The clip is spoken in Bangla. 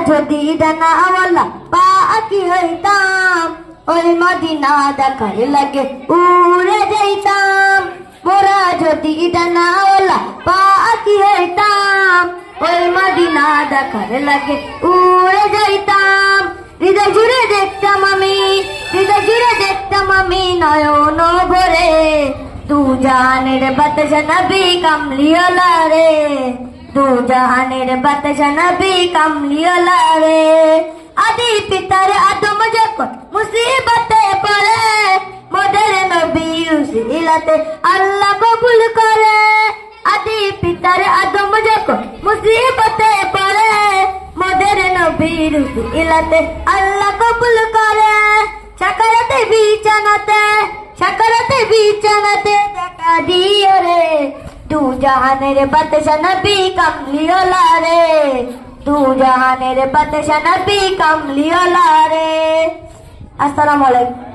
যদি ডানাওয়ালা পাখি হইতাম, ওই মদিনা দেখার লাগে উড়ে যাইতাম। মোরা যদি ডানাওয়ালা পাখি হইতাম, ওই মদিনা দেখার লাগে উড়ে যাইতাম। হৃদয় জুড়ে দেখতাম আমি, হৃদয় জুড়ে দেখতাম আমি নয়ন ভরে, তু জাহানের বাদশা নবী কামলিওয়ালা রে, তু জাহানের বাদশা নবী কামলিওয়ালা রে। আদি পিতার আদম যখন মুসিবতে পড়ে, মোদের নবী উসিলাতে আল্লাহ কবুল করে। আদি পিতার আদম যখন মুসিবতে পড়ে, মোদের নবীর উসিলাতে আল্লাহ কবুল করে। সাকারাতে বিছানাতে, সাকারাতে বিছানাতে দেখা দিও রে, তু জাহানের বাদশা নবী কামলিওয়ালা রে, তু জাহানের বাদশা নবী কামলিওয়ালা রে। আসসালামু আলাইকুম।